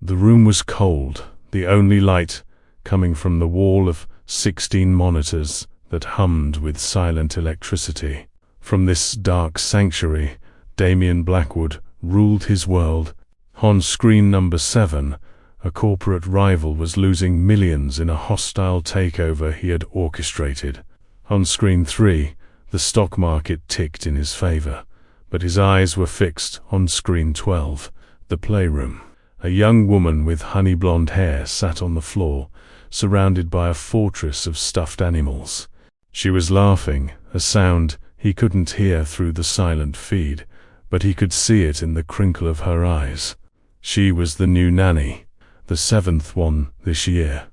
The room was cold, the only light coming from the wall of 16 monitors that hummed with silent electricity. From this dark sanctuary, Damian Blackwood ruled his world. On screen number 7, a corporate rival was losing millions in a hostile takeover he had orchestrated. On screen 3, the stock market ticked in his favor, but his eyes were fixed on screen 12, the playroom. A young woman with honey-blonde hair sat on the floor, surrounded by a fortress of stuffed animals. She was laughing, a sound he couldn't hear through the silent feed, but he could see it in the crinkle of her eyes. She was the new nanny, the 7th one this year,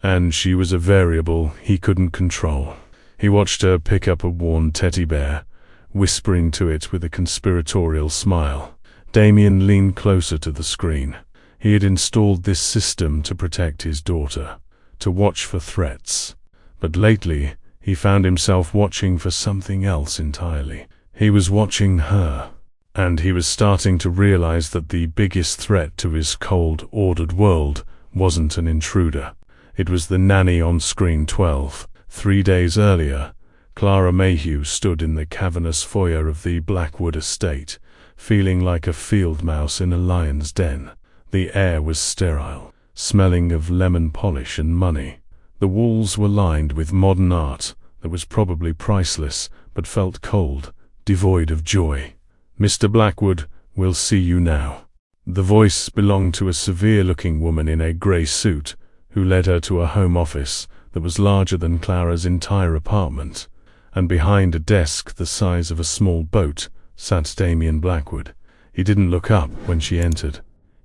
and she was a variable he couldn't control. He watched her pick up a worn teddy bear, whispering to it with a conspiratorial smile. Damian leaned closer to the screen. He had installed this system to protect his daughter, to watch for threats. But lately, he found himself watching for something else entirely. He was watching her, and he was starting to realize that the biggest threat to his cold, ordered world wasn't an intruder. It was the nanny on screen 12. 3 days earlier, Clara Mayhew stood in the cavernous foyer of the Blackwood estate, feeling like a field mouse in a lion's den. The air was sterile, smelling of lemon polish and money. The walls were lined with modern art that was probably priceless, but felt cold, devoid of joy. "Mr. Blackwood, we'll see you now." The voice belonged to a severe-looking woman in a grey suit, who led her to a home office that was larger than Clara's entire apartment, and behind a desk the size of a small boat sat Damian Blackwood. He didn't look up when she entered.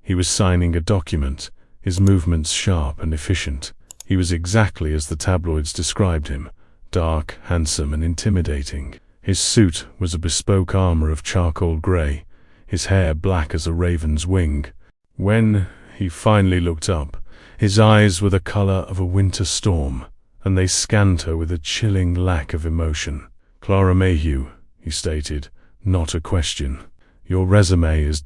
He was signing a document, his movements sharp and efficient. He was exactly as the tabloids described him, dark, handsome, and intimidating. His suit was a bespoke armor of charcoal gray, his hair black as a raven's wing. When he finally looked up, his eyes were the color of a winter storm, and they scanned her with a chilling lack of emotion. "Clara Mayhew," he stated, not a question. "Your resume is ...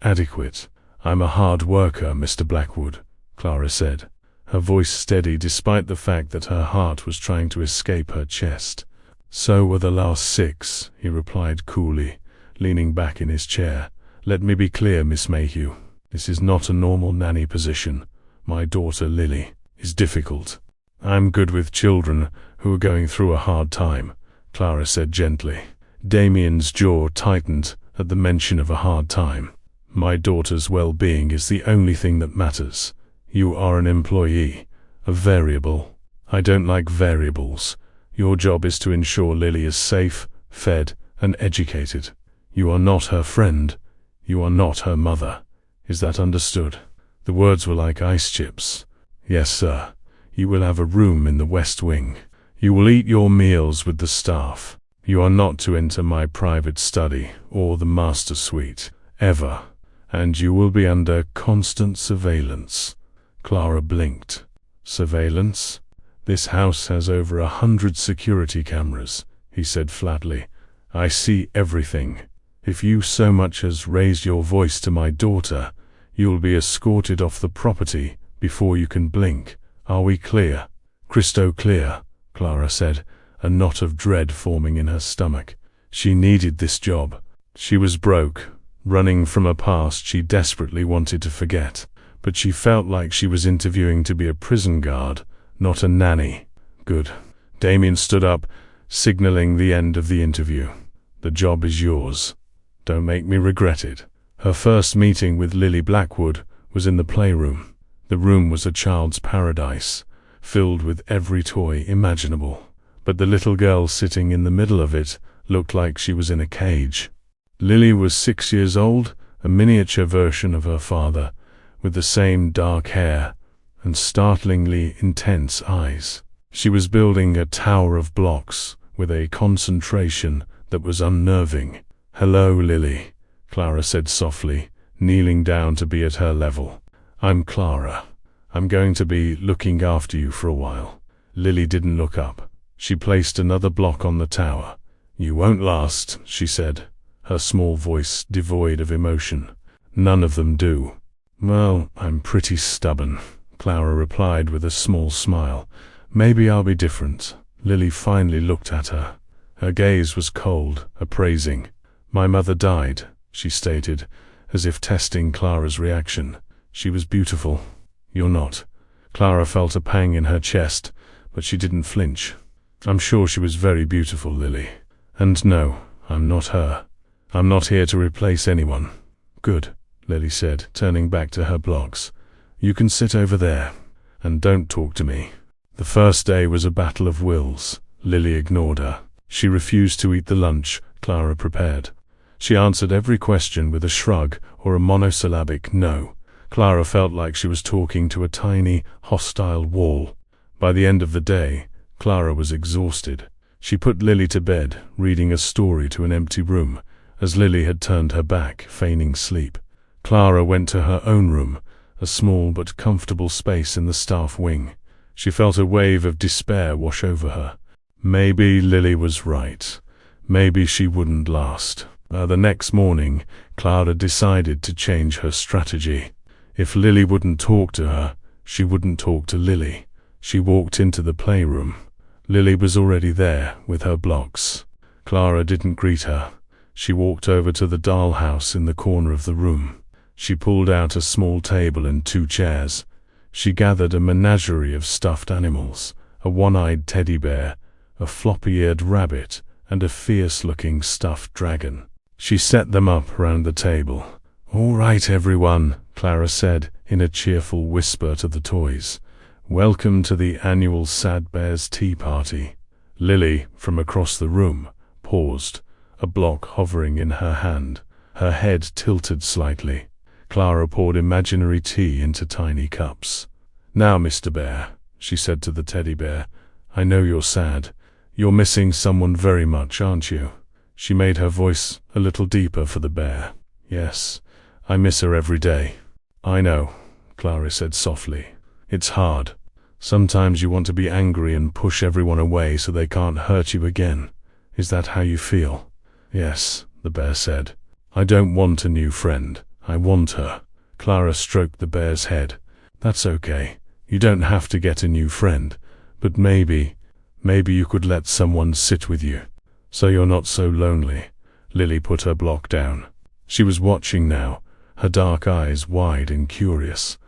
adequate." "I'm a hard worker, Mr. Blackwood," Clara said, her voice steady despite the fact that her heart was trying to escape her chest. "So were the last 6, he replied coolly, leaning back in his chair. "Let me be clear, Miss Mayhew. This is not a normal nanny position. My daughter, Lily, is difficult." "I'm good with children who are going through a hard time," Clara said gently. Damian's jaw tightened at the mention of a hard time. "My daughter's well-being is the only thing that matters. You are an employee, a variable. I don't like variables. Your job is to ensure Lily is safe, fed, and educated. You are not her friend. You are not her mother. Is that understood?" The words were like ice chips. "Yes, sir. You will have a room in the West Wing. You will eat your meals with the staff. You are not to enter my private study or the master suite, ever. And you will be under constant surveillance." Clara blinked. "Surveillance? This house has over 100 security cameras," he said flatly. "I see everything. If you so much as raise your voice to my daughter, you'll be escorted off the property before you can blink. Are we clear?" "Crystal clear," Clara said, a knot of dread forming in her stomach. She needed this job. She was broke, running from a past she desperately wanted to forget. But she felt like she was interviewing to be a prison guard, not a nanny. "Good." Damian stood up, signaling the end of the interview. "The job is yours. Don't make me regret it." Her first meeting with Lily Blackwood was in the playroom. The room was a child's paradise, filled with every toy imaginable. But the little girl sitting in the middle of it looked like she was in a cage. Lily was 6 years old, a miniature version of her father, with the same dark hair and startlingly intense eyes. She was building a tower of blocks with a concentration that was unnerving. "Hello, Lily," Clara said softly, kneeling down to be at her level. "I'm Clara. I'm going to be looking after you for a while." Lily didn't look up. She placed another block on the tower. "You won't last," she said, her small voice devoid of emotion. "None of them do. Well, I'm pretty stubborn, Clara replied with a small smile. Maybe I'll be different. Lily finally looked at her. Her gaze was cold, appraising. My mother died, she stated, as if testing Clara's reaction. She was beautiful. You're not. Clara felt a pang in her chest, but she didn't flinch. I'm sure she was very beautiful, Lily. And no, I'm not her. I'm not here to replace anyone. Good, Lily said, turning back to her blocks. You can sit over there, and don't talk to me. The first day was a battle of wills. Lily ignored her. She refused to eat the lunch Clara prepared. She answered every question with a shrug or a monosyllabic no. Clara felt like she was talking to a tiny, hostile wall. By the end of the day, Clara was exhausted. She put Lily to bed, reading a story to an empty room, as Lily had turned her back, feigning sleep. Clara went to her own room, a small but comfortable space in the staff wing. She felt a wave of despair wash over her. Maybe Lily was right. Maybe she wouldn't last. The next morning, Clara decided to change her strategy. If Lily wouldn't talk to her, she wouldn't talk to Lily. She walked into the playroom. Lily was already there with her blocks. Clara didn't greet her. She walked over to the dollhouse in the corner of the room. She pulled out a small table and 2 chairs. She gathered a menagerie of stuffed animals, a one-eyed teddy bear, a floppy-eared rabbit, and a fierce-looking stuffed dragon. She set them up round the table. "All right, everyone," Clara said in a cheerful whisper to the toys. "Welcome to the annual Sad Bears Tea Party." Lily, from across the room, paused, a block hovering in her hand. Her head tilted slightly. Clara poured imaginary tea into tiny cups. "Now, Mr. Bear," she said to the teddy bear, "I know you're sad. You're missing someone very much, aren't you?" She made her voice a little deeper for the bear. "Yes, I miss her every day." "I know," Clara said softly. "It's hard. Sometimes you want to be angry and push everyone away so they can't hurt you again. Is that how you feel?" "Yes," the bear said. "I don't want a new friend. I want her." Clara stroked the bear's head. "That's okay. You don't have to get a new friend. But maybe you could let someone sit with you, so you're not so lonely." Lily put her block down. She was watching now, her dark eyes wide and curious.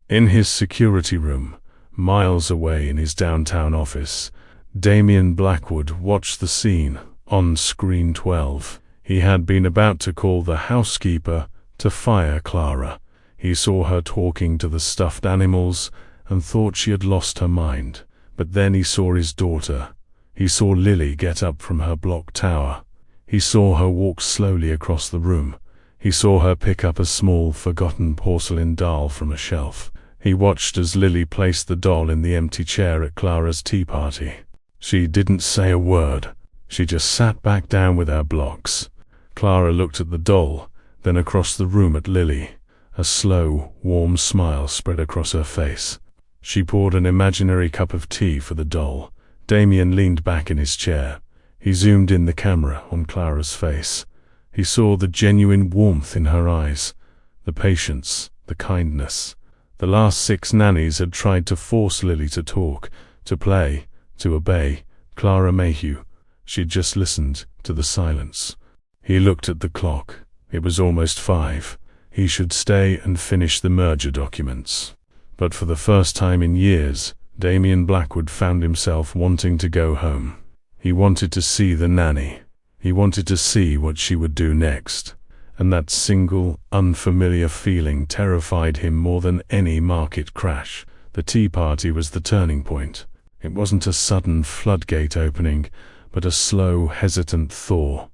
In his security room, miles away in his downtown office, Damian Blackwood watched the scene on screen 12. He had been about to call the housekeeper to fire Clara. He saw her talking to the stuffed animals and thought she had lost her mind. But then he saw his daughter. He saw Lily get up from her block tower. He saw her walk slowly across the room. He saw her pick up a small, forgotten porcelain doll from a shelf. He watched as Lily placed the doll in the empty chair at Clara's tea party. She didn't say a word. She just sat back down with her blocks. Clara looked at the doll, then across the room at Lily. A slow, warm smile spread across her face. She poured an imaginary cup of tea for the doll. Damian leaned back in his chair. He zoomed in the camera on Clara's face. He saw the genuine warmth in her eyes, the patience, the kindness. The last 6 nannies had tried to force Lily to talk, to play, to obey Clara Mayhew. She had just listened to the silence. He looked at the clock. It was almost 5. He should stay and finish the merger documents. But for the first time in years, Damian Blackwood found himself wanting to go home. He wanted to see the nanny. He wanted to see what she would do next. And that single, unfamiliar feeling terrified him more than any market crash. The tea party was the turning point. It wasn't a sudden floodgate opening, but a slow, hesitant thaw.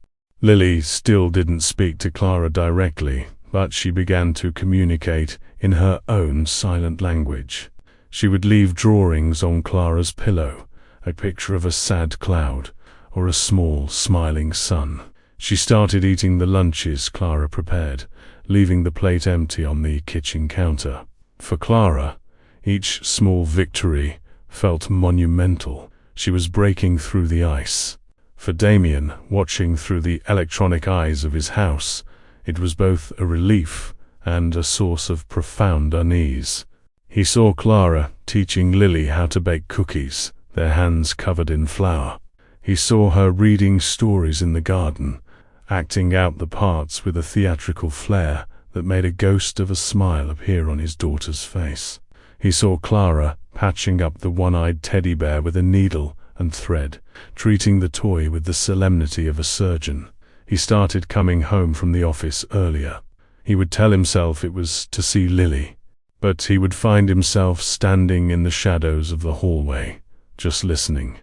Lily still didn't speak to Clara directly, but she began to communicate in her own silent language. She would leave drawings on Clara's pillow, a picture of a sad cloud, or a small, smiling sun. She started eating the lunches Clara prepared, leaving the plate empty on the kitchen counter. For Clara, each small victory felt monumental. She was breaking through the ice. For Damian, watching through the electronic eyes of his house, it was both a relief and a source of profound unease. He saw Clara teaching Lily how to bake cookies, their hands covered in flour. He saw her reading stories in the garden, acting out the parts with a theatrical flair that made a ghost of a smile appear on his daughter's face. He saw Clara patching up the one-eyed teddy bear with a needle and thread, treating the toy with the solemnity of a surgeon. He started coming home from the office earlier. He would tell himself it was to see Lily, but he would find himself standing in the shadows of the hallway, just listening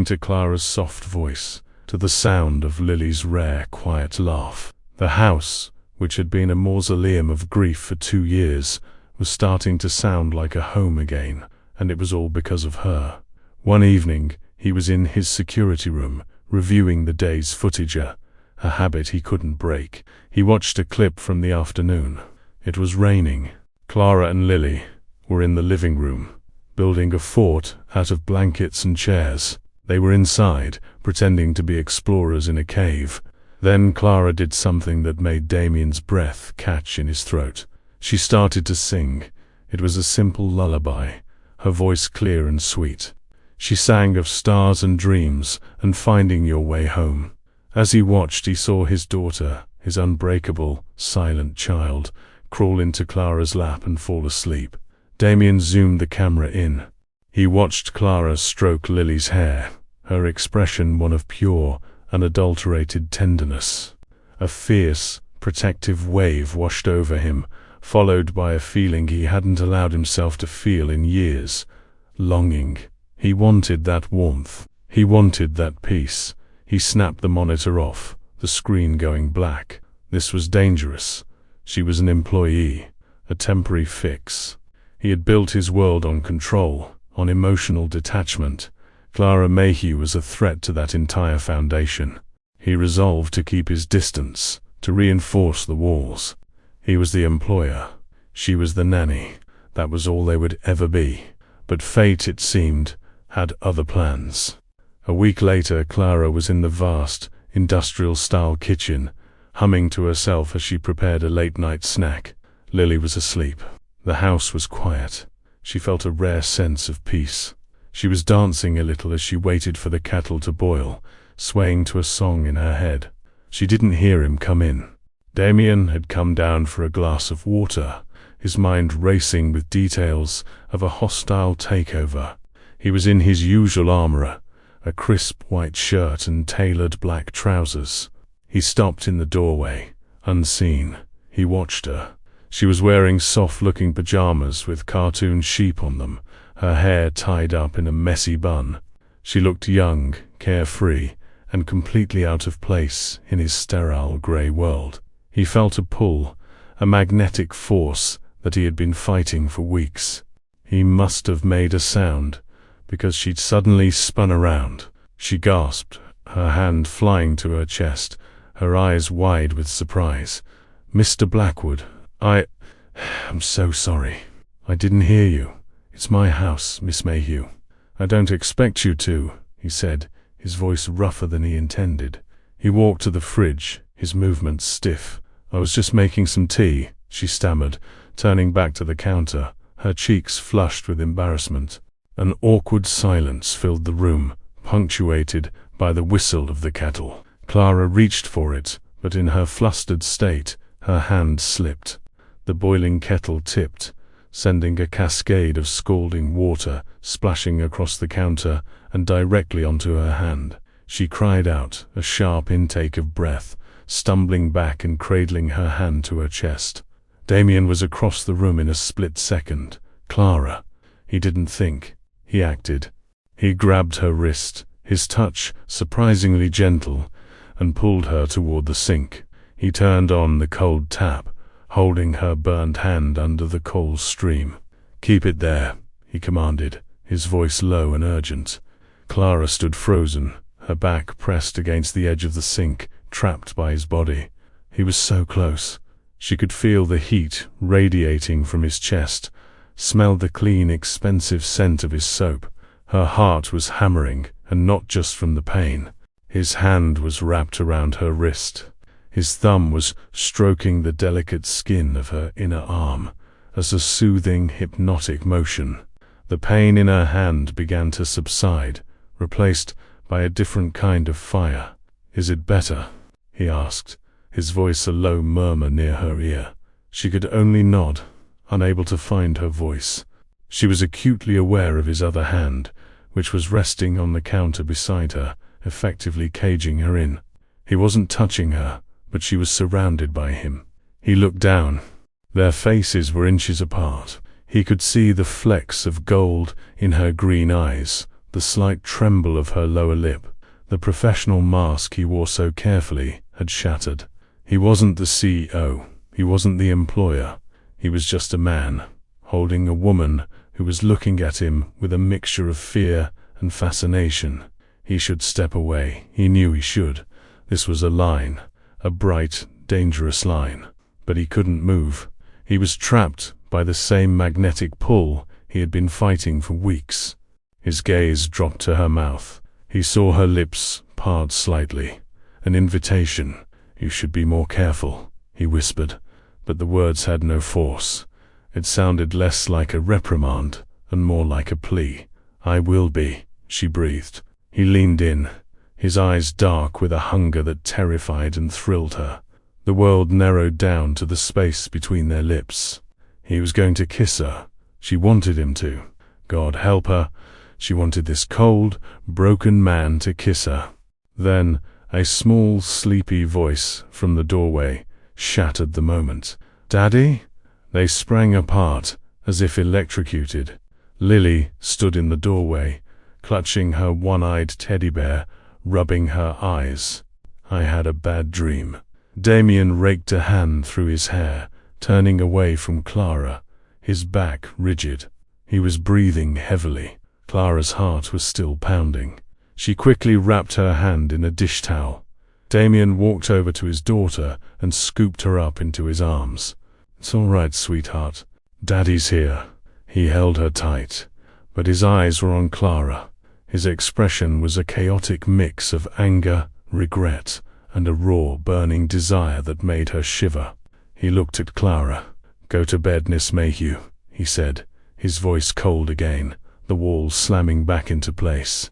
to Clara's soft voice, to the sound of Lily's rare, quiet laugh. The house, which had been a mausoleum of grief for 2 years, was starting to sound like a home again, and it was all because of her. One evening, he was in his security room, reviewing the day's footage, a habit he couldn't break. He watched a clip from the afternoon. It was raining. Clara and Lily were in the living room, building a fort out of blankets and chairs. They were inside, pretending to be explorers in a cave. Then Clara did something that made Damian's breath catch in his throat. She started to sing. It was a simple lullaby, her voice clear and sweet. She sang of stars and dreams and finding your way home. As he watched, he saw his daughter, his unbreakable, silent child, crawl into Clara's lap and fall asleep. Damian zoomed the camera in. He watched Clara stroke Lily's hair, her expression one of pure, unadulterated tenderness. A fierce, protective wave washed over him, followed by a feeling he hadn't allowed himself to feel in years. Longing. He wanted that warmth. He wanted that peace. He snapped the monitor off, the screen going black. This was dangerous. She was an employee, a temporary fix. He had built his world on control, on emotional detachment. Clara Mayhew was a threat to that entire foundation. He resolved to keep his distance, to reinforce the walls. He was the employer. She was the nanny. That was all they would ever be. But fate, it seemed, had other plans. A week later, Clara was in the vast, industrial-style kitchen, humming to herself as she prepared a late-night snack. Lily was asleep. The house was quiet. She felt a rare sense of peace. She was dancing a little as she waited for the kettle to boil, swaying to a song in her head. She didn't hear him come in. Damian had come down for a glass of water, his mind racing with details of a hostile takeover. He was in his usual armor, a crisp white shirt and tailored black trousers. He stopped in the doorway, unseen. He watched her. She was wearing soft-looking pajamas with cartoon sheep on them, her hair tied up in a messy bun. She looked young, carefree, and completely out of place in his sterile grey world. He felt a pull, a magnetic force that he had been fighting for weeks. He must have made a sound, because she'd suddenly spun around. She gasped, her hand flying to her chest, her eyes wide with surprise. "Mr. Blackwood, I'm so sorry. I didn't hear you. It's my house, Miss Mayhew." "I don't expect you to," he said, his voice rougher than he intended. He walked to the fridge, his movements stiff. "I was just making some tea," she stammered, turning back to the counter, her cheeks flushed with embarrassment. An awkward silence filled the room, punctuated by the whistle of the kettle. Clara reached for it, but in her flustered state, her hand slipped. The boiling kettle tipped, sending a cascade of scalding water splashing across the counter and directly onto her hand. She cried out, a sharp intake of breath, stumbling back and cradling her hand to her chest. Damian was across the room in a split second. "Clara." He didn't think. He acted. He grabbed her wrist, his touch surprisingly gentle, and pulled her toward the sink. He turned on the cold tap, holding her burned hand under the cold stream. "Keep it there," he commanded, his voice low and urgent. Clara stood frozen, her back pressed against the edge of the sink, trapped by his body. He was so close. She could feel the heat radiating from his chest, smelled the clean, expensive scent of his soap. Her heart was hammering, and not just from the pain. His hand was wrapped around her wrist. His thumb was stroking the delicate skin of her inner arm as a soothing, hypnotic motion. The pain in her hand began to subside, replaced by a different kind of fire. "Is it better?" he asked, his voice a low murmur near her ear. She could only nod, unable to find her voice. She was acutely aware of his other hand, which was resting on the counter beside her, effectively caging her in. He wasn't touching her, but she was surrounded by him. He looked down. Their faces were inches apart. He could see the flecks of gold in her green eyes, the slight tremble of her lower lip. The professional mask he wore so carefully had shattered. He wasn't the CEO. He wasn't the employer. He was just a man, holding a woman who was looking at him with a mixture of fear and fascination. He should step away. He knew he should. This was a line, a bright, dangerous line. But he couldn't move. He was trapped by the same magnetic pull he had been fighting for weeks. His gaze dropped to her mouth. He saw her lips part slightly. An invitation. "You should be more careful," he whispered, but the words had no force. It sounded less like a reprimand and more like a plea. "I will be," she breathed. He leaned in, his eyes dark with a hunger that terrified and thrilled her. The world narrowed down to the space between their lips. He was going to kiss her. She wanted him to. God help her. She wanted this cold, broken man to kiss her. Then, a small, sleepy voice from the doorway shattered the moment. "Daddy?" They sprang apart, as if electrocuted. Lily stood in the doorway, clutching her one-eyed teddy bear, rubbing her eyes. "I had a bad dream." Damian raked a hand through his hair, turning away from Clara, his back rigid. He was breathing heavily. Clara's heart was still pounding. She quickly wrapped her hand in a dish towel. Damian walked over to his daughter and scooped her up into his arms. "It's all right, sweetheart. Daddy's here." He held her tight, but his eyes were on Clara. His expression was a chaotic mix of anger, regret, and a raw, burning desire that made her shiver. He looked at Clara. "Go to bed, Miss Mayhew," he said, his voice cold again, the walls slamming back into place.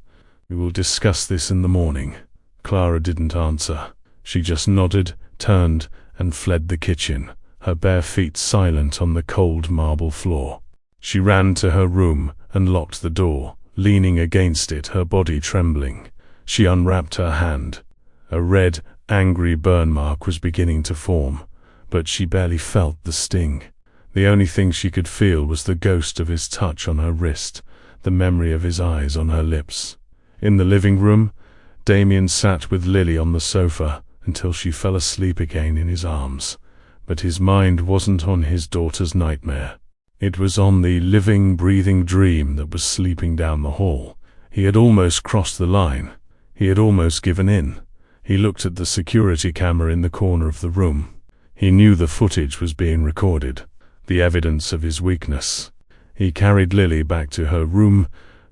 "We will discuss this in the morning." Clara didn't answer. She just nodded, turned, and fled the kitchen, her bare feet silent on the cold marble floor. She ran to her room and locked the door, leaning against it, her body trembling. She unwrapped her hand. A red, angry burn mark was beginning to form, but she barely felt the sting. The only thing she could feel was the ghost of his touch on her wrist, the memory of his eyes on her lips. In the living room, Damian sat with Lily on the sofa until she fell asleep again in his arms. But his mind wasn't on his daughter's nightmare. It was on the living, breathing dream that was sleeping down the hall. He had almost crossed the line. He had almost given in. He looked at the security camera in the corner of the room. He knew the footage was being recorded, the evidence of his weakness. He carried Lily back to her room,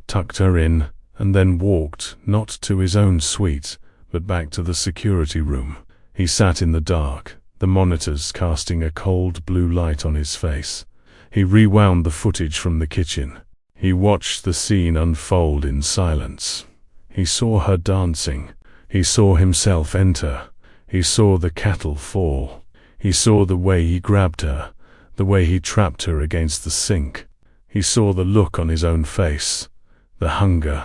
tucked her in, and then walked, not to his own suite, but back to the security room. He sat in the dark, the monitors casting a cold blue light on his face. He rewound the footage from the kitchen. He watched the scene unfold in silence. He saw her dancing. He saw himself enter. He saw the kettle fall. He saw the way he grabbed her, the way he trapped her against the sink. He saw the look on his own face, the hunger,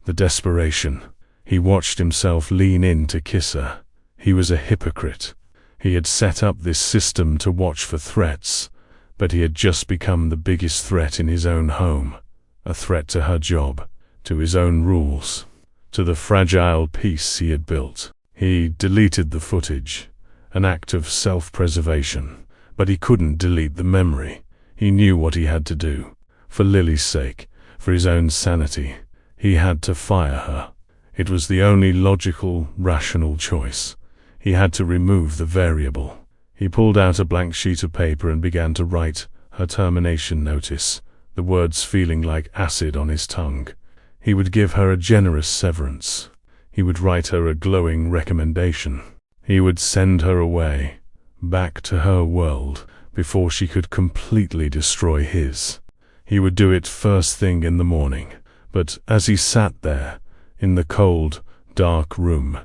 the desperation. He watched himself lean in to kiss her. He was a hypocrite. He had set up this system to watch for threats, but he had just become the biggest threat in his own home, a threat to her job, to his own rules, to the fragile peace he had built. He deleted the footage, an act of self-preservation, but he couldn't delete the memory. He knew what he had to do. For Lily's sake, for his own sanity, he had to fire her. It was the only logical, rational choice. He had to remove the variable. He pulled out a blank sheet of paper and began to write her termination notice, the words feeling like acid on his tongue. He would give her a generous severance. He would write her a glowing recommendation. He would send her away, back to her world, before she could completely destroy his. He would do it first thing in the morning. But as he sat there, in the cold, dark room,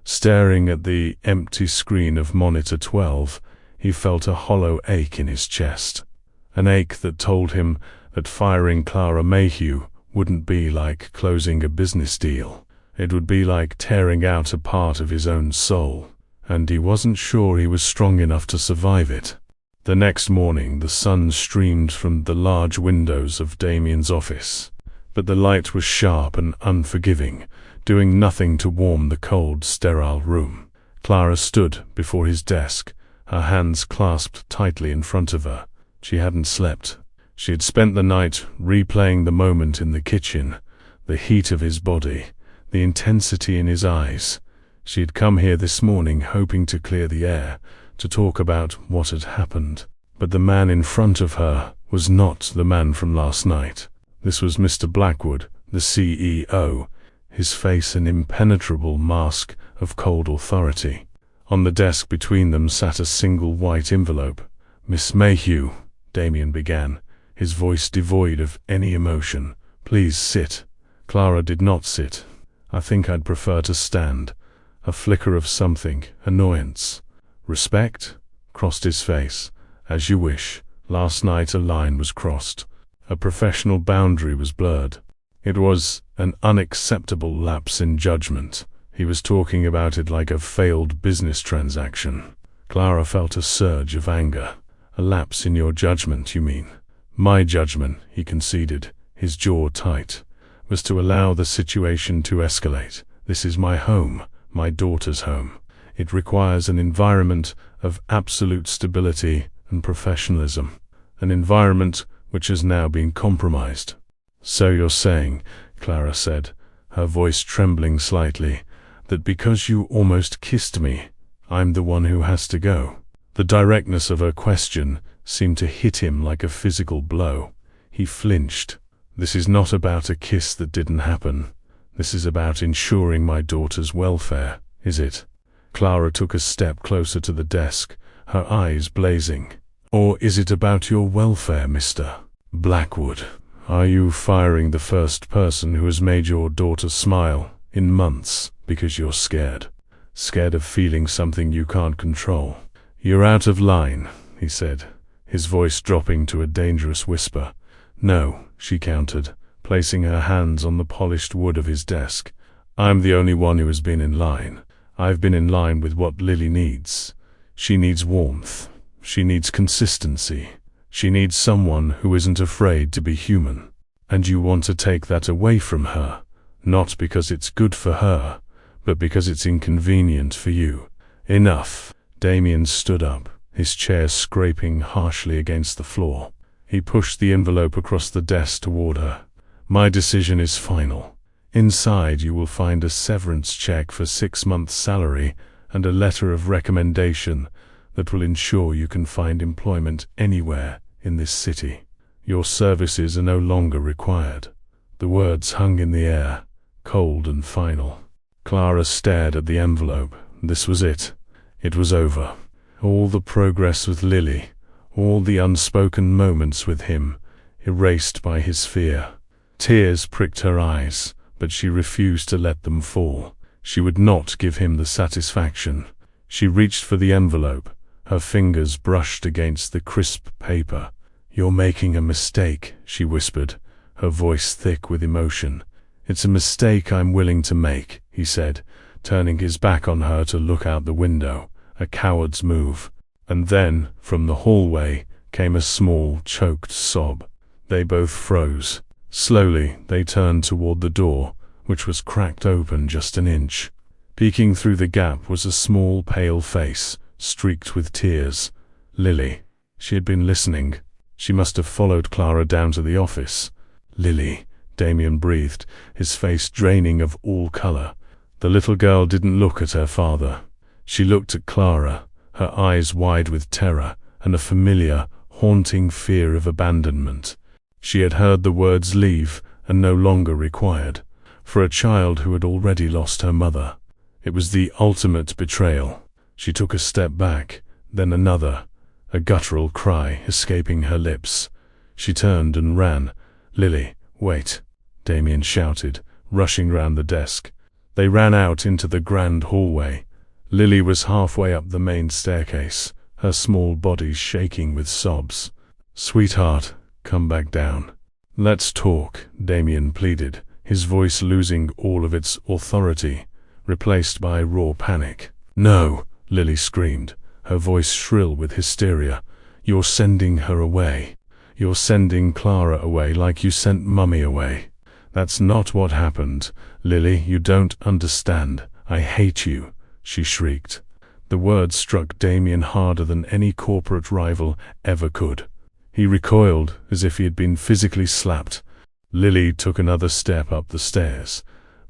staring at the empty screen of monitor 12, he felt a hollow ache in his chest. An ache that told him that firing Clara Mayhew wouldn't be like closing a business deal. It would be like tearing out a part of his own soul, and he wasn't sure he was strong enough to survive it. The next morning the sun streamed from the large windows of Damian's office, but the light was sharp and unforgiving, doing nothing to warm the cold, sterile room. Clara stood before his desk, her hands clasped tightly in front of her. She hadn't slept. She had spent the night replaying the moment in the kitchen, the heat of his body, the intensity in his eyes. She had come here this morning hoping to clear the air, to talk about what had happened. But the man in front of her was not the man from last night. This was Mr. Blackwood, the CEO, his face an impenetrable mask of cold authority. On the desk between them sat a single white envelope. "Miss Mayhew," Damian began, his voice devoid of any emotion. "Please sit." Clara did not sit. "I think I'd prefer to stand." A flicker of something, annoyance. "Respect?" crossed his face. "As you wish." Last night a line was crossed. A professional boundary was blurred. It was an unacceptable lapse in judgment. He was talking about it like a failed business transaction. Clara felt a surge of anger. "A lapse in your judgment, you mean?" "My judgment," he conceded, his jaw tight, "was to allow the situation to escalate. This is my home, my daughter's home. It requires an environment of absolute stability and professionalism, an environment which has now been compromised." "So you're saying," Clara said, her voice trembling slightly, "that because you almost kissed me, I'm the one who has to go?" The directness of her question seemed to hit him like a physical blow. He flinched. "This is not about a kiss that didn't happen. This is about ensuring my daughter's welfare, is it?" Clara took a step closer to the desk, her eyes blazing. "Or is it about your welfare, Mr. Blackwood? Are you firing the first person who has made your daughter smile in months because you're scared? Scared of feeling something you can't control?" "You're out of line," he said, his voice dropping to a dangerous whisper. "No," she countered, placing her hands on the polished wood of his desk. "I'm the only one who has been in line. I've been in line with what Lily needs. She needs warmth. She needs consistency. She needs someone who isn't afraid to be human. And you want to take that away from her, not because it's good for her, but because it's inconvenient for you." "Enough." Damian stood up, his chair scraping harshly against the floor. He pushed the envelope across the desk toward her. "My decision is final. Inside you will find a severance check for 6 months' salary and a letter of recommendation that will ensure you can find employment anywhere in this city. Your services are no longer required." The words hung in the air, cold and final. Clara stared at the envelope. This was it. It was over. All the progress with Lily, all the unspoken moments with him, erased by his fear. Tears pricked her eyes, but she refused to let them fall. She would not give him the satisfaction. She reached for the envelope. Her fingers brushed against the crisp paper. "You're making a mistake," she whispered, her voice thick with emotion. "It's a mistake I'm willing to make," he said, turning his back on her to look out the window, a coward's move. And then, from the hallway, came a small, choked sob. They both froze. Slowly, they turned toward the door, which was cracked open just an inch. Peeking through the gap was a small, pale face, streaked with tears. Lily. She had been listening. She must have followed Clara down to the office. "Lily," Damian breathed, his face draining of all color. The little girl didn't look at her father. She looked at Clara, her eyes wide with terror and a familiar, haunting fear of abandonment. She had heard the words leave and no longer required. For a child who had already lost her mother, it was the ultimate betrayal. She took a step back, then another, a guttural cry escaping her lips. She turned and ran. "Lily, wait," Damian shouted, rushing round the desk. They ran out into the grand hallway. Lily was halfway up the main staircase, her small body shaking with sobs. "Sweetheart, come back down." "Let's talk," Damian pleaded, his voice losing all of its authority, replaced by raw panic. "No," Lily screamed, her voice shrill with hysteria. "You're sending her away. You're sending Clara away like you sent Mummy away." "That's not what happened. Lily, you don't understand. I hate you," she shrieked. The words struck Damian harder than any corporate rival ever could. He recoiled as if he had been physically slapped. Lily took another step up the stairs,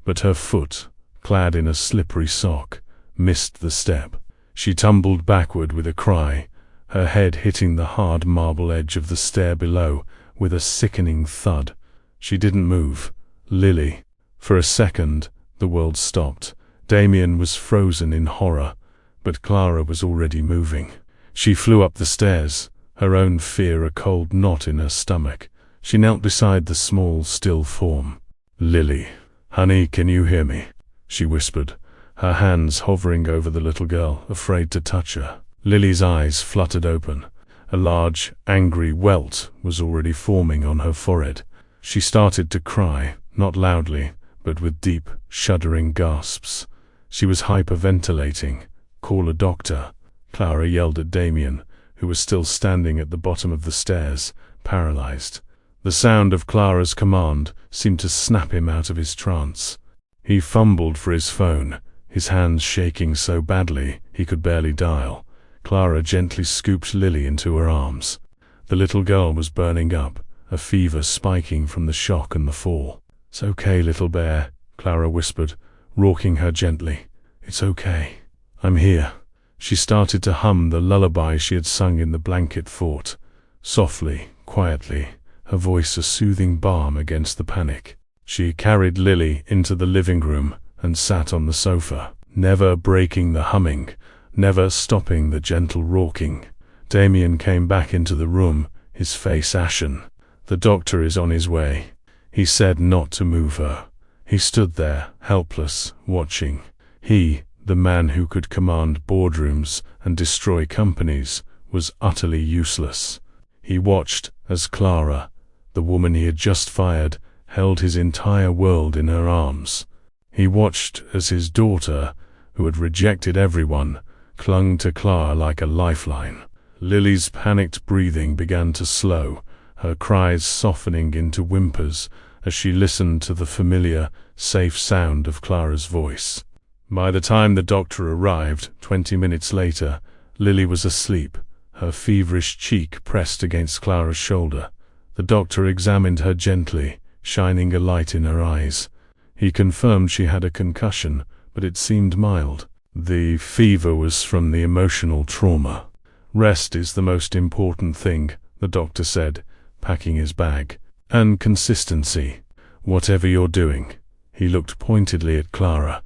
but her foot, clad in a slippery sock, missed the step. She tumbled backward with a cry, her head hitting the hard marble edge of the stair below with a sickening thud. She didn't move. Lily. For a second, the world stopped. Damian was frozen in horror, but Clara was already moving. She flew up the stairs, her own fear a cold knot in her stomach. She knelt beside the small, still form. "Lily, honey, can you hear me?" she whispered, her hands hovering over the little girl, afraid to touch her. Lily's eyes fluttered open. A large, angry welt was already forming on her forehead. She started to cry, not loudly, but with deep, shuddering gasps. She was hyperventilating. "Call a doctor," Clara yelled at Damian, who was still standing at the bottom of the stairs, paralyzed. The sound of Clara's command seemed to snap him out of his trance. He fumbled for his phone, his hands shaking so badly he could barely dial. Clara gently scooped Lily into her arms. The little girl was burning up, a fever spiking from the shock and the fall. "It's okay, little bear," Clara whispered, rocking her gently. "It's okay. I'm here." She started to hum the lullaby she had sung in the blanket fort, softly, quietly, her voice a soothing balm against the panic. She carried Lily into the living room and sat on the sofa, never breaking the humming, never stopping the gentle rocking. Damian came back into the room, his face ashen. "The doctor is on his way." He said not to move her. He stood there, helpless, watching. He, the man who could command boardrooms and destroy companies, was utterly useless. He watched as Clara, the woman he had just fired, held his entire world in her arms. He watched as his daughter, who had rejected everyone, clung to Clara like a lifeline. Lily's panicked breathing began to slow, her cries softening into whimpers as she listened to the familiar, safe sound of Clara's voice. By the time the doctor arrived, 20 minutes later, Lily was asleep, her feverish cheek pressed against Clara's shoulder. The doctor examined her gently, shining a light in her eyes. He confirmed she had a concussion, but it seemed mild. The fever was from the emotional trauma. "Rest is the most important thing," the doctor said, packing his bag. "And consistency. Whatever you're doing." He looked pointedly at Clara.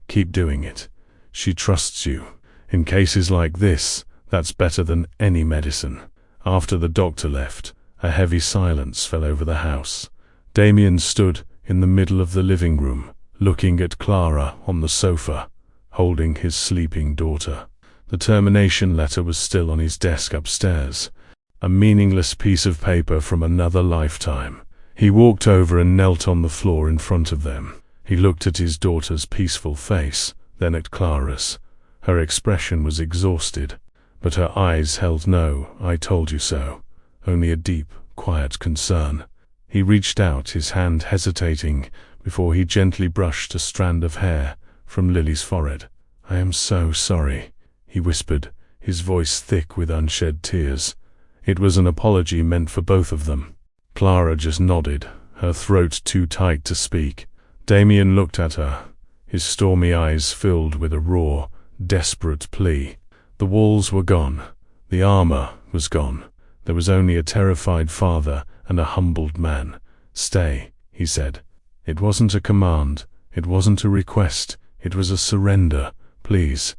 "Keep doing it. She trusts you. In cases like this, that's better than any medicine." After the doctor left, a heavy silence fell over the house. Damian stood in the middle of the living room, looking at Clara on the sofa, holding his sleeping daughter. The termination letter was still on his desk upstairs, a meaningless piece of paper from another lifetime. He walked over and knelt on the floor in front of them. He looked at his daughter's peaceful face, then at Clara's. Her expression was exhausted, but her eyes held no "I told you so," only a deep, quiet concern. He reached out, his hand hesitating, before he gently brushed a strand of hair from Lily's forehead. "I am so sorry," he whispered, his voice thick with unshed tears. It was an apology meant for both of them. Clara just nodded, her throat too tight to speak. Damian looked at her, his stormy eyes filled with a raw, desperate plea. The walls were gone. The armor was gone. There was only a terrified father and a humbled man. "Stay," he said. It wasn't a command. It wasn't a request. It was a surrender. "Please."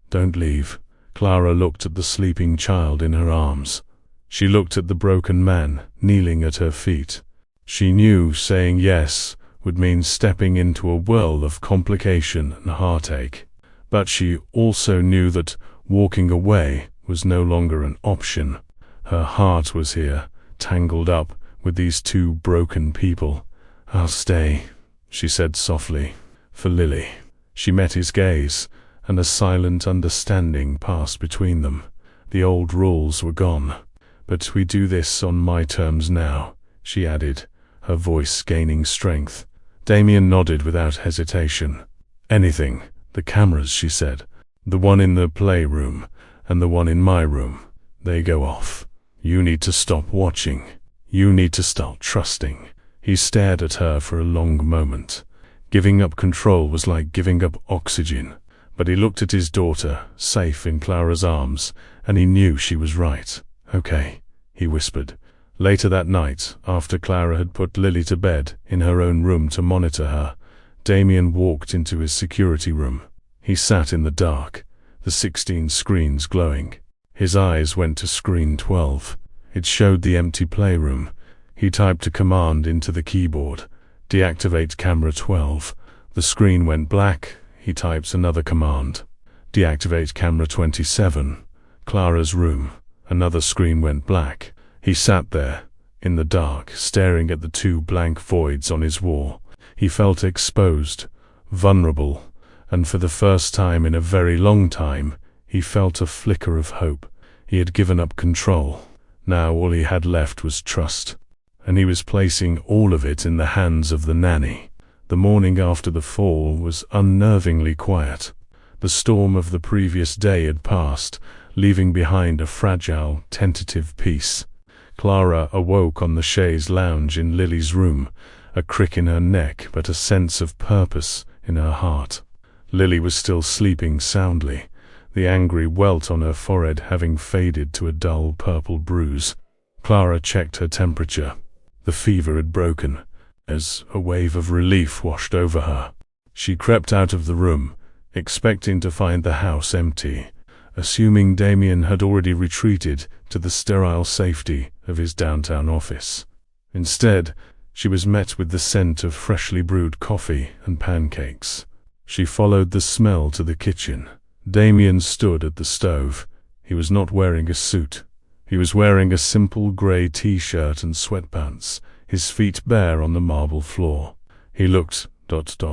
Don't leave. Clara looked at the sleeping child in her arms. She looked at the broken man kneeling at her feet. She knew saying yes would mean stepping into a world of complication and heartache. But she also knew that walking away was no longer an option. Her heart was here, tangled up with these two broken people. "I'll stay," she said softly, "for Lily." She met his gaze, and a silent understanding passed between them. The old rules were gone. "But we do this on my terms now," she added, her voice gaining strength. Damian nodded without hesitation. "Anything. The cameras," she said. "The one in the playroom and the one in my room. They go off. You need to stop watching. You need to start trusting." He stared at her for a long moment. Giving up control was like giving up oxygen. But he looked at his daughter, safe in Clara's arms, and he knew she was right. "Okay," he whispered. Later that night, after Clara had put Lily to bed in her own room to monitor her, Damian walked into his security room. He sat in the dark, the 16 screens glowing. His eyes went to screen 12. It showed the empty playroom. He typed a command into the keyboard. "Deactivate camera 12. The screen went black. He typed another command. "Deactivate camera 27. Clara's room. Another screen went black. He sat there, in the dark, staring at the two blank voids on his wall. He felt exposed, vulnerable, and for the first time in a very long time, he felt a flicker of hope. He had given up control. Now all he had left was trust. And he was placing all of it in the hands of the nanny. The morning after the fall was unnervingly quiet. The storm of the previous day had passed, leaving behind a fragile, tentative peace. Clara awoke on the chaise lounge in Lily's room, a crick in her neck but a sense of purpose in her heart. Lily was still sleeping soundly, the angry welt on her forehead having faded to a dull purple bruise. Clara checked her temperature. The fever had broken, as a wave of relief washed over her. She crept out of the room, expecting to find the house empty, assuming Damian had already retreated to the sterile safety of his downtown office. Instead, she was met with the scent of freshly brewed coffee and pancakes. She followed the smell to the kitchen. Damian stood at the stove. He was not wearing a suit. He was wearing a simple grey t-shirt and sweatpants, his feet bare on the marble floor. He looked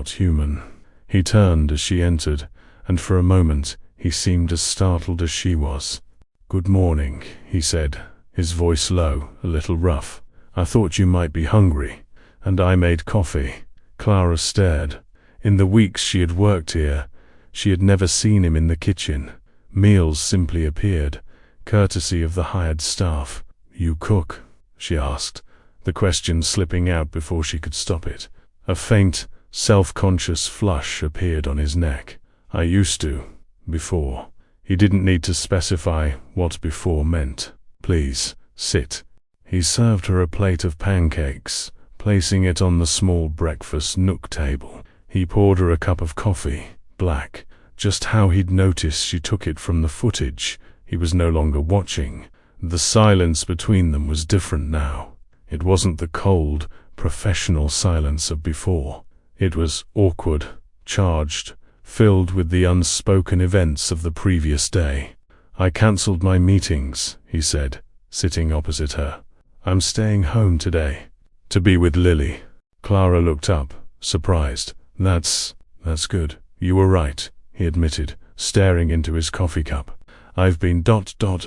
human. He turned as she entered, and for a moment he seemed as startled as she was. "Good morning," he said, his voice low, a little rough. "I thought you might be hungry, and I made coffee." Clara stared. In the weeks she had worked here, she had never seen him in the kitchen. Meals simply appeared, courtesy of the hired staff. "You cook?" she asked, the question slipping out before she could stop it. A faint, self-conscious flush appeared on his neck. "I used to, before." He didn't need to specify what before meant. "Please, sit." He served her a plate of pancakes, placing it on the small breakfast nook table. He poured her a cup of coffee, black, just how he'd noticed she took it from the footage. He was no longer watching. The silence between them was different now. It wasn't the cold, professional silence of before. It was awkward, charged, filled with the unspoken events of the previous day. "I cancelled my meetings," he said, sitting opposite her. "I'm staying home today, to be with Lily." Clara looked up, surprised. That's good. You were right," he admitted, staring into his coffee cup. "I've been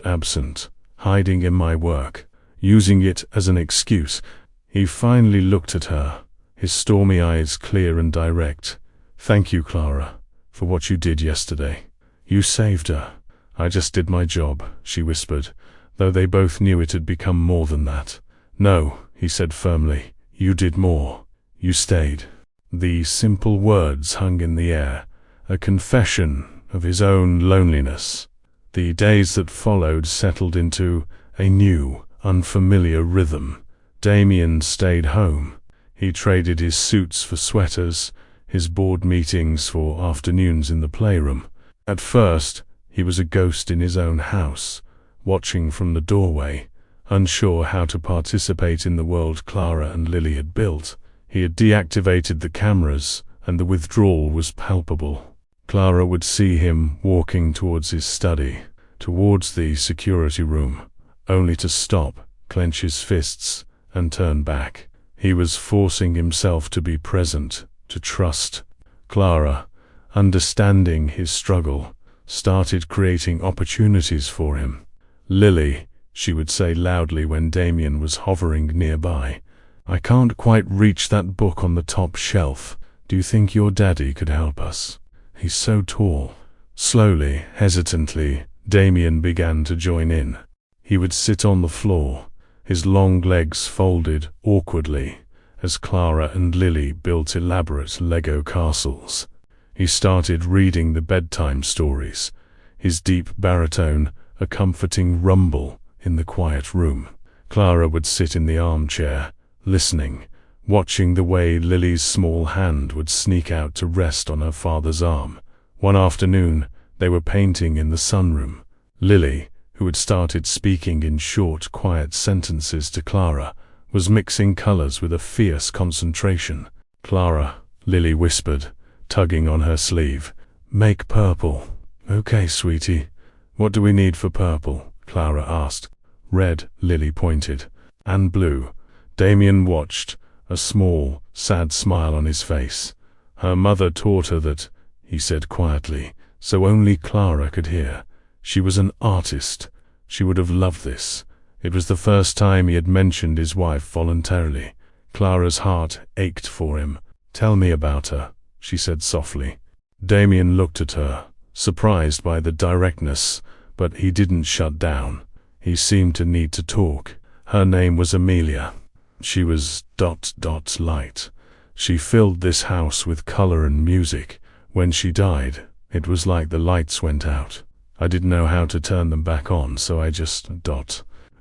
absent, hiding in my work, using it as an excuse." He finally looked at her, his stormy eyes clear and direct. "Thank you, Clara, for what you did yesterday. You saved her." "I just did my job," she whispered, though they both knew it had become more than that. "No," he said firmly, "you did more. You stayed." The simple words hung in the air, a confession of his own loneliness. The days that followed settled into a new, unfamiliar rhythm. Damian stayed home. He traded his suits for sweaters, his board meetings for afternoons in the playroom. At first, He was a ghost in his own house, watching from the doorway, unsure how to participate in the world Clara and Lily had built. He had deactivated the cameras, and the withdrawal was palpable. Clara would see him walking towards his study, towards the security room, only to stop, clench his fists, and turn back. He was forcing himself to be present, to trust. Clara, understanding his struggle, started creating opportunities for him. "Lily," she would say loudly when Damian was hovering nearby, "I can't quite reach that book on the top shelf. Do you think your daddy could help us? He's so tall." Slowly, hesitantly, Damian began to join in. He would sit on the floor, his long legs folded awkwardly, as Clara and Lily built elaborate Lego castles. He started reading the bedtime stories, his deep baritone a comforting rumble in the quiet room. Clara would sit in the armchair, listening, watching the way Lily's small hand would sneak out to rest on her father's arm. One afternoon, they were painting in the sunroom. Lily, who had started speaking in short, quiet sentences to Clara, was mixing colors with a fierce concentration. "Clara," Lily whispered, tugging on her sleeve, "make purple." "Okay, sweetie. What do we need for purple?" Clara asked. "Red," Lily pointed. "And blue." Damian watched, a small, sad smile on his face. "Her mother taught her that," he said quietly, so only Clara could hear. She was an artist. She would have loved this. It was the first time he had mentioned his wife voluntarily. Clara's heart ached for him. "Tell me about her," she said softly. Damian looked at her, surprised by the directness, but he didn't shut down. He seemed to need to talk. "Her name was Amelia. She was ... light. She filled this house with color and music. When she died, it was like the lights went out. I didn't know how to turn them back on, so I just ...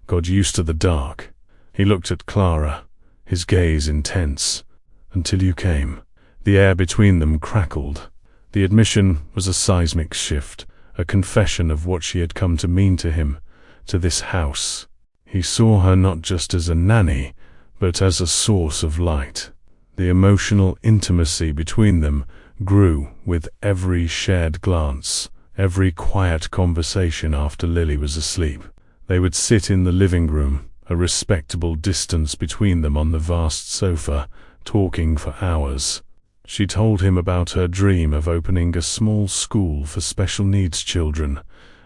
got used to the dark." He looked at Clara, his gaze intense. "Until you came." The air between them crackled. The admission was a seismic shift, a confession of what she had come to mean to him, to this house. He saw her not just as a nanny, but as a source of light. The emotional intimacy between them grew with every shared glance, every quiet conversation after Lily was asleep. They would sit in the living room, a respectable distance between them on the vast sofa, talking for hours. She told him about her dream of opening a small school for special needs children,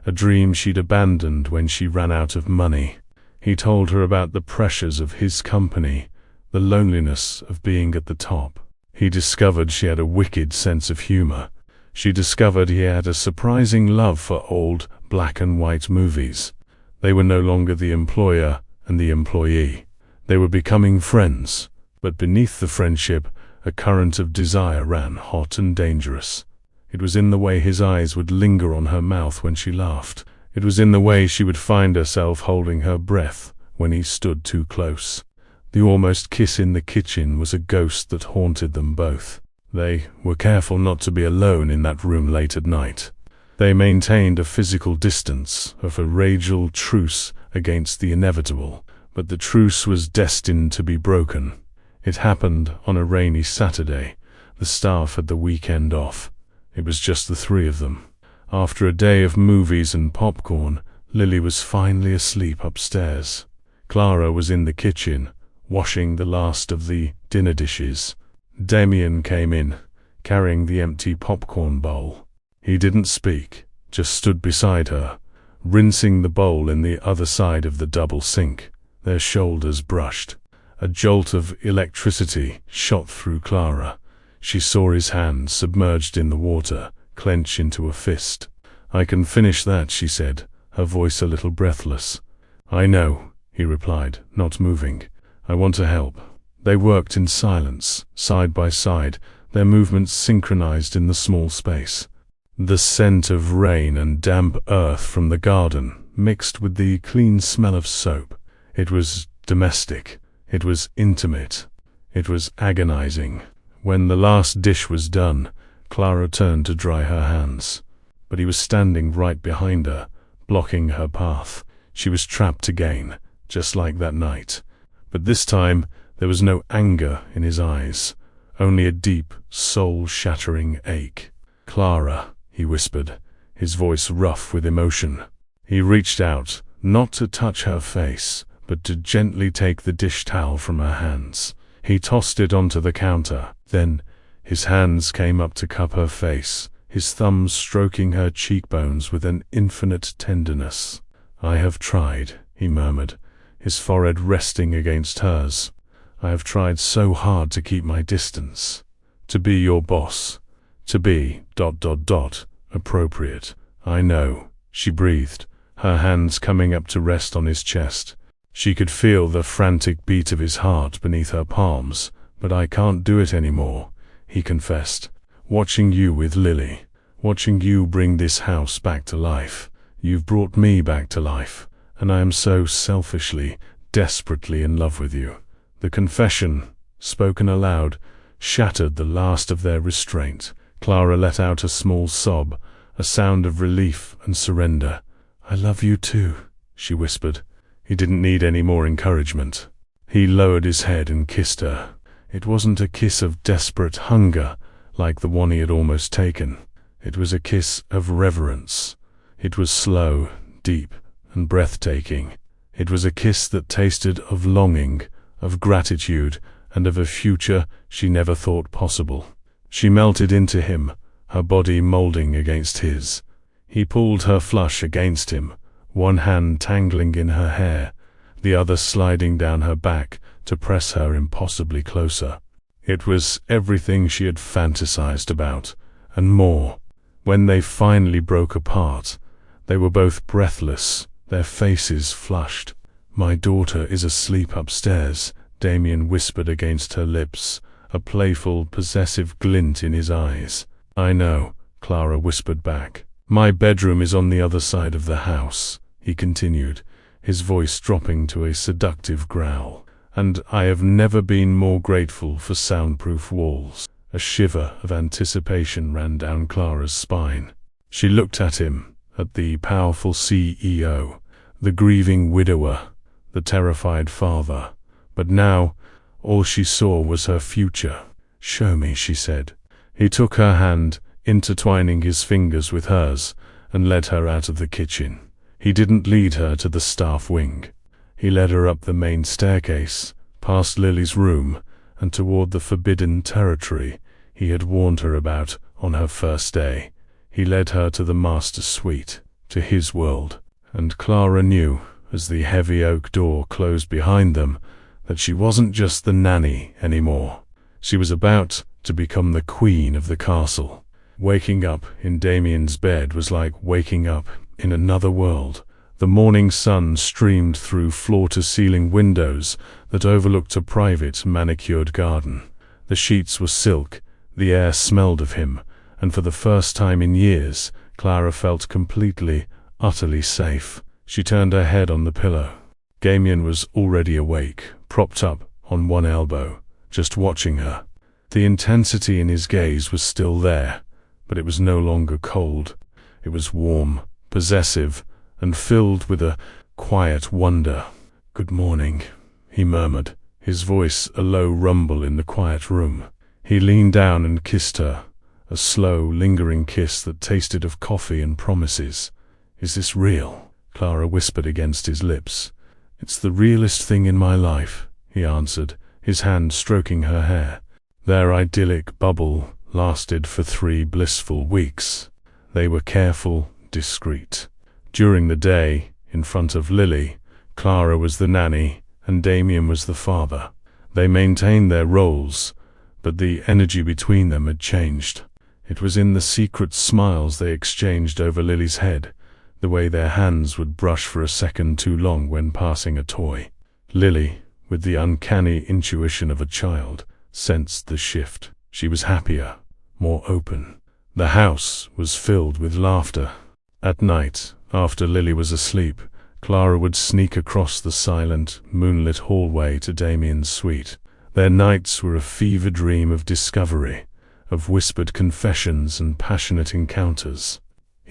a dream she'd abandoned when she ran out of money. He told her about the pressures of his company, the loneliness of being at the top. He discovered she had a wicked sense of humor. She discovered he had a surprising love for old black and white movies. They were no longer the employer and the employee. They were becoming friends, but beneath the friendship, a current of desire ran hot and dangerous. It was in the way his eyes would linger on her mouth when she laughed. It was in the way she would find herself holding her breath when he stood too close. The almost kiss in the kitchen was a ghost that haunted them both. They were careful not to be alone in that room late at night. They maintained a physical distance, a rageful truce against the inevitable, but the truce was destined to be broken. It happened on a rainy Saturday. The staff had the weekend off. It was just the three of them. After a day of movies and popcorn, Lily was finally asleep upstairs. Clara was in the kitchen, washing the last of the dinner dishes. Damian came in, carrying the empty popcorn bowl. He didn't speak, just stood beside her, rinsing the bowl in the other side of the double sink. Their shoulders brushed. A jolt of electricity shot through Clara. She saw his hand, submerged in the water, clench into a fist. "I can finish that," she said, her voice a little breathless. "I know," he replied, not moving. "I want to help." They worked in silence, side by side, their movements synchronized in the small space. The scent of rain and damp earth from the garden mixed with the clean smell of soap. It was domestic. It was intimate. It was agonizing. When the last dish was done, Clara turned to dry her hands. but he was standing right behind her, blocking her path. She was trapped again, just like that night. But this time, there was no anger in his eyes, only a deep, soul-shattering ache. "Clara," he whispered, his voice rough with emotion. He reached out, not to touch her face, but to gently take the dish towel from her hands. He tossed it onto the counter. Then, his hands came up to cup her face, his thumbs stroking her cheekbones with an infinite tenderness. "I have tried," he murmured, his forehead resting against hers. "I have tried so hard to keep my distance, to be your boss, to be ... appropriate." "I know," she breathed, her hands coming up to rest on his chest. She could feel the frantic beat of his heart beneath her palms. "But I can't do it anymore," he confessed. "Watching you with Lily, watching you bring this house back to life. You've brought me back to life, and I am so selfishly, desperately in love with you." The confession, spoken aloud, shattered the last of their restraint. Clara let out a small sob, a sound of relief and surrender. "I love you too," she whispered. He didn't need any more encouragement. He lowered his head and kissed her. It wasn't a kiss of desperate hunger, like the one he had almost taken. It was a kiss of reverence. It was slow, deep, and breathtaking. It was a kiss that tasted of longing, of gratitude, and of a future she never thought possible. She melted into him, her body molding against his. He pulled her flush against him, one hand tangling in her hair, the other sliding down her back to press her impossibly closer. It was everything she had fantasized about, and more. When they finally broke apart, they were both breathless, their faces flushed. "My daughter is asleep upstairs," Damian whispered against her lips, a playful, possessive glint in his eyes. "I know," Clara whispered back. "My bedroom is on the other side of the house," he continued, his voice dropping to a seductive growl. "And I have never been more grateful for soundproof walls." A shiver of anticipation ran down Clara's spine. She looked at him, at the powerful CEO, the grieving widower, the terrified father. But now, all she saw was her future. "Show me," she said. He took her hand, intertwining his fingers with hers, and led her out of the kitchen. He didn't lead her to the staff wing. He led her up the main staircase, past Lily's room, and toward the forbidden territory he had warned her about on her first day. He led her to the master suite, to his world. And Clara knew, as the heavy oak door closed behind them, that she wasn't just the nanny anymore. She was about to become the queen of the castle. Waking up in Damian's bed was like waking up in another world. The morning sun streamed through floor-to-ceiling windows that overlooked a private, manicured garden. The sheets were silk, the air smelled of him, and for the first time in years, Clara felt completely, utterly safe. She turned her head on the pillow. Damian was already awake, propped up on one elbow, just watching her. The intensity in his gaze was still there, but it was no longer cold. It was warm, possessive, and filled with a quiet wonder. "Good morning," he murmured, his voice a low rumble in the quiet room. He leaned down and kissed her, a slow, lingering kiss that tasted of coffee and promises. "Is this real?" Clara whispered against his lips. "It's the realest thing in my life," he answered, his hand stroking her hair. Their idyllic bubble lasted for 3 blissful weeks. They were careful, discreet. During the day, in front of Lily, Clara was the nanny and Damian was the father. They maintained their roles, but the energy between them had changed. It was in the secret smiles they exchanged over Lily's head, the way their hands would brush for a second too long when passing a toy. Lily, with the uncanny intuition of a child, sensed the shift. She was happier, more open. The house was filled with laughter. At night, after Lily was asleep, Clara would sneak across the silent, moonlit hallway to Damian's suite. Their nights were a fever dream of discovery, of whispered confessions and passionate encounters.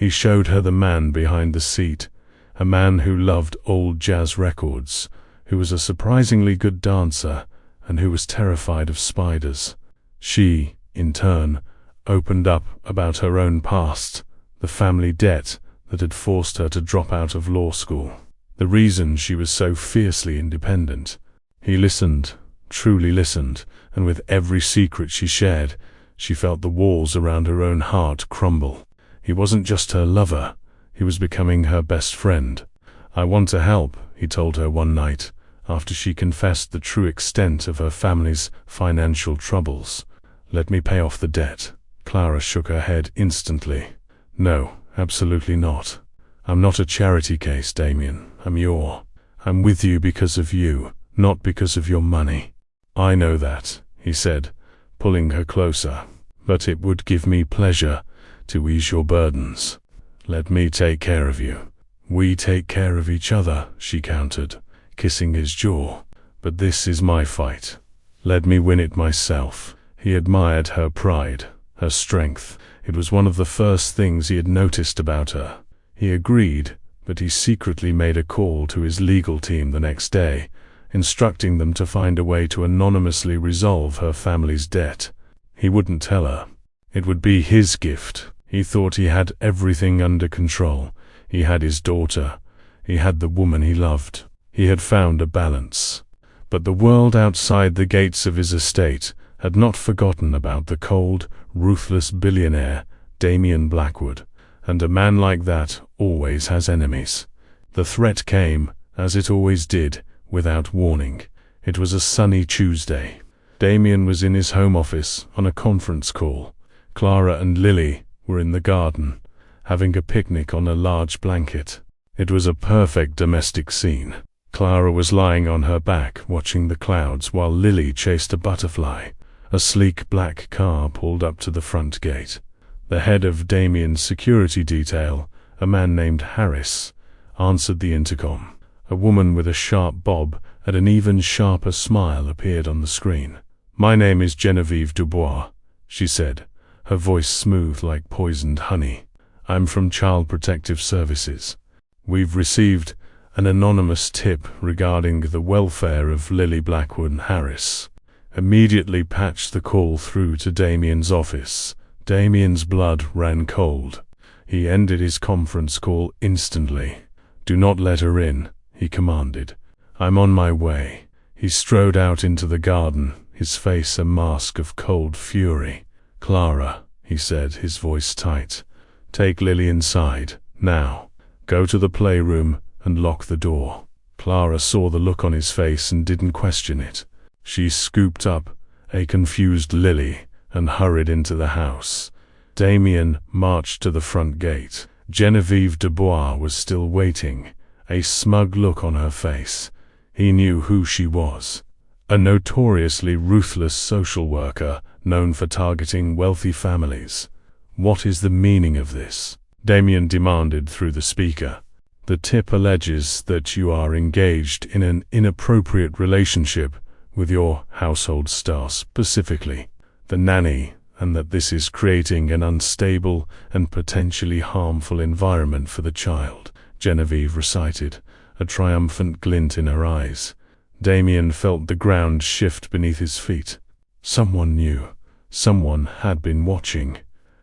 He showed her the man behind the seat, a man who loved old jazz records, who was a surprisingly good dancer, and who was terrified of spiders. She, in turn, opened up about her own past, the family debt that had forced her to drop out of law school, the reason she was so fiercely independent. He listened, truly listened, and with every secret she shared, she felt the walls around her own heart crumble. He wasn't just her lover, he was becoming her best friend. "I want to help," he told her one night, after she confessed the true extent of her family's financial troubles. "Let me pay off the debt." Clara shook her head instantly. "No, absolutely not. I'm not a charity case, Damian. I'm with you because of you, not because of your money." "I know that," he said, pulling her closer. "But it would give me pleasure to ease your burdens. Let me take care of you." "We take care of each other," she countered, kissing his jaw. "But this is my fight. Let me win it myself." He admired her pride, her strength. It was one of the first things he had noticed about her. He agreed, but he secretly made a call to his legal team the next day, instructing them to find a way to anonymously resolve her family's debt. He wouldn't tell her. It would be his gift. He thought he had everything under control. He had his daughter. He had the woman he loved. He had found a balance. But the world outside the gates of his estate had not forgotten about the cold, ruthless billionaire, Damian Blackwood. And a man like that always has enemies. The threat came, as it always did, without warning. It was a sunny Tuesday. Damian was in his home office on a conference call. Clara and Lily were in the garden, having a picnic on a large blanket. It was a perfect domestic scene. Clara was lying on her back watching the clouds while Lily chased a butterfly. A sleek black car pulled up to the front gate. The head of Damian's security detail, a man named Harris, answered the intercom. A woman with a sharp bob and an even sharper smile appeared on the screen. "My name is Genevieve Dubois," she said, her voice smooth like poisoned honey. "I'm from Child Protective Services. We've received an anonymous tip regarding the welfare of Lily Blackwood Harris." Immediately patched the call through to Damian's office. Damian's blood ran cold. He ended his conference call instantly. "Do not let her in," he commanded. "I'm on my way." He strode out into the garden, his face a mask of cold fury. "Clara," he said, his voice tight, "take Lily inside, now. Go to the playroom and lock the door." Clara saw the look on his face and didn't question it. She scooped up a confused Lily and hurried into the house. Damian marched to the front gate. Genevieve Dubois was still waiting, a smug look on her face. He knew who she was. A notoriously ruthless social worker known for targeting wealthy families. "What is the meaning of this?" Damian demanded through the speaker. "The tip alleges that you are engaged in an inappropriate relationship with your household star, specifically the nanny, and that this is creating an unstable and potentially harmful environment for the child," Genevieve recited, a triumphant glint in her eyes. Damian felt the ground shift beneath his feet. Someone knew. Someone had been watching.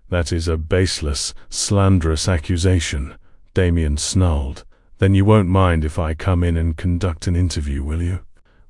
"That is a baseless, slanderous accusation," Damian snarled. "Then you won't mind if I come in and conduct an interview, will you?"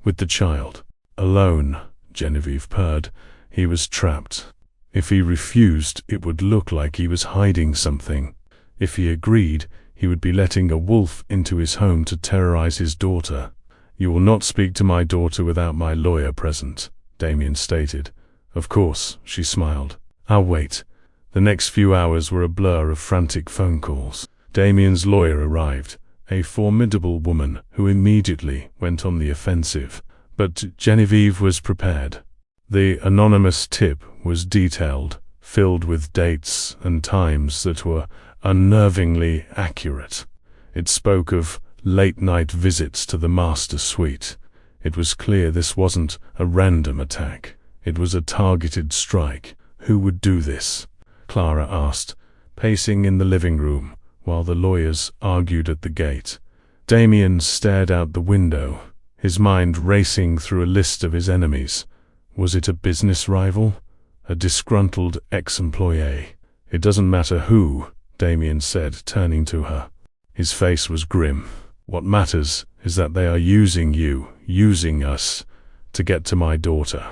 "With the child." "Alone," Genevieve purred. He was trapped. If he refused, it would look like he was hiding something. If he agreed, he would be letting a wolf into his home to terrorize his daughter. "You will not speak to my daughter without my lawyer present," Damian stated. "Of course," she smiled. "I'll wait." The next few hours were a blur of frantic phone calls. Damian's lawyer arrived, a formidable woman who immediately went on the offensive. But Genevieve was prepared. The anonymous tip was detailed, filled with dates and times that were unnervingly accurate. It spoke of late-night visits to the master suite. It was clear this wasn't a random attack. It was a targeted strike. Who would do this? Clara asked, pacing in the living room, while the lawyers argued at the gate. Damian stared out the window, his mind racing through a list of his enemies. Was it a business rival? A disgruntled ex-employee? It doesn't matter who, Damian said, turning to her. His face was grim. What matters is that they are using you, using us, to get to my daughter.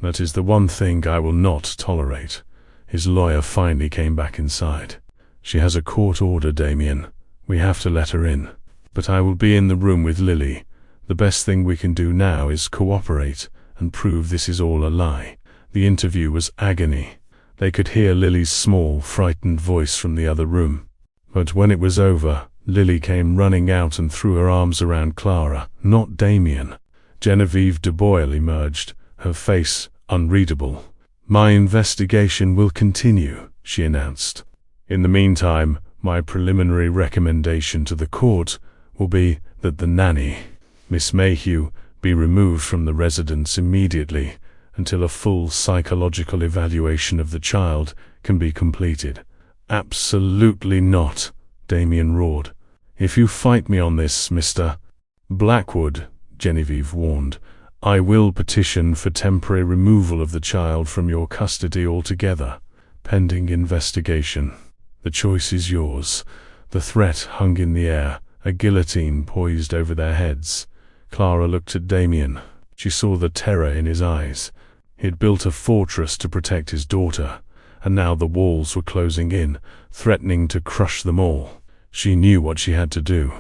That is the one thing I will not tolerate. His lawyer finally came back inside. She has a court order, Damian. We have to let her in. But I will be in the room with Lily. The best thing we can do now is cooperate and prove this is all a lie. The interview was agony. They could hear Lily's small, frightened voice from the other room. But when it was over, Lily came running out and threw her arms around Clara, not Damian. Genevieve de Boyle emerged, her face unreadable. "My investigation will continue," she announced. "In the meantime, my preliminary recommendation to the court will be that the nanny, Miss Mayhew, be removed from the residence immediately until a full psychological evaluation of the child can be completed." "Absolutely not," Damian roared. "If you fight me on this, Mr. Blackwood," Genevieve warned, "I will petition for temporary removal of the child from your custody altogether, pending investigation. The choice is yours." The threat hung in the air, a guillotine poised over their heads. Clara looked at Damian. She saw the terror in his eyes. He had built a fortress to protect his daughter, and now the walls were closing in, threatening to crush them all. She knew what she had to do.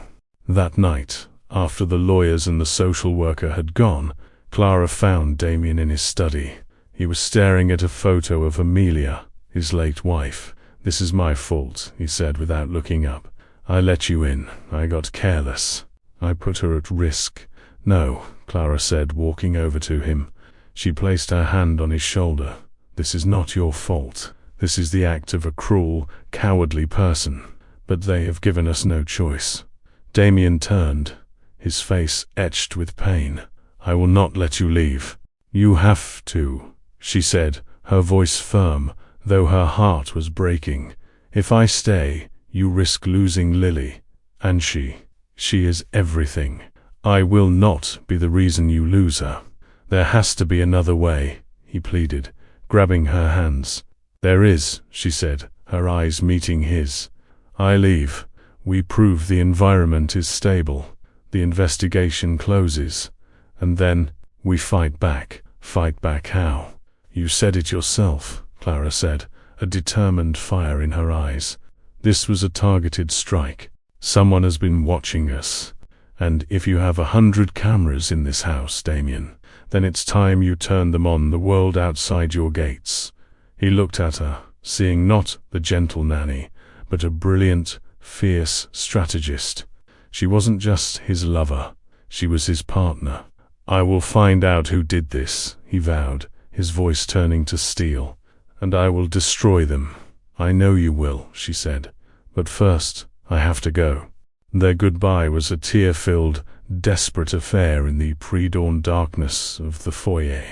That night, after the lawyers and the social worker had gone, Clara found Damian in his study. He was staring at a photo of Amelia, his late wife. "This is my fault," he said without looking up. "I let you in. I got careless. I put her at risk." "No," Clara said, walking over to him. She placed her hand on his shoulder. "This is not your fault. This is the act of a cruel, cowardly person. But they have given us no choice." Damian turned, his face etched with pain. "I will not let you leave." "You have to," she said, her voice firm, though her heart was breaking. "If I stay, you risk losing Lily. And she is everything. I will not be the reason you lose her." "There has to be another way," he pleaded, grabbing her hands. "There is," she said, her eyes meeting his. "I leave. We prove the environment is stable. The investigation closes. And then, we fight back." "Fight back how?" "You said it yourself," Clara said, a determined fire in her eyes. "This was a targeted strike. Someone has been watching us. And if you have 100 cameras in this house, Damian, then it's time you turned them on the world outside your gates." He looked at her, seeing not the gentle nanny, but a brilliant, fierce strategist. She wasn't just his lover, she was his partner. "I will find out who did this," he vowed, his voice turning to steel. "And I will destroy them." "I know you will," she said. "But first, I have to go." Their goodbye was a tear-filled, desperate affair in the pre-dawn darkness of the foyer.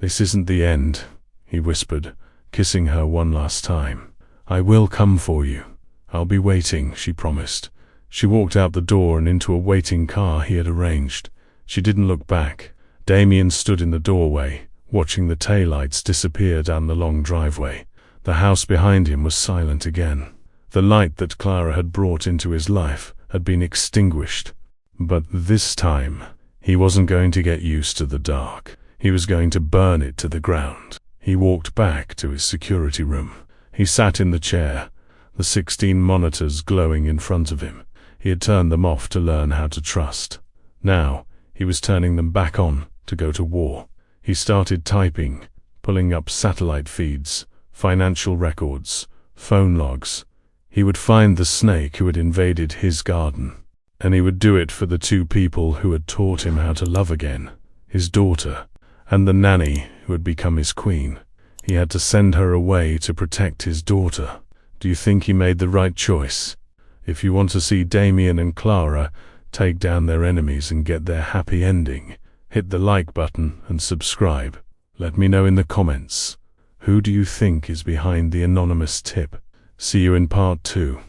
"This isn't the end," he whispered, kissing her one last time. "I will come for you. I'll be waiting," she promised. She walked out the door and into a waiting car he had arranged. She didn't look back. Damian stood in the doorway, watching the taillights disappear down the long driveway. The house behind him was silent again. The light that Clara had brought into his life had been extinguished. But this time, he wasn't going to get used to the dark. He was going to burn it to the ground. He walked back to his security room. He sat in the chair, the 16 monitors glowing in front of him. He had turned them off to learn how to trust. Now, he was turning them back on to go to war. He started typing, pulling up satellite feeds, financial records, phone logs. He would find the snake who had invaded his garden. And he would do it for the 2 people who had taught him how to love again, his daughter, and the nanny who had become his queen. He had to send her away to protect his daughter. Do you think he made the right choice? If you want to see Damian and Clara take down their enemies and get their happy ending, hit the like button and subscribe. Let me know in the comments. Who do you think is behind the anonymous tip? See you in part 2.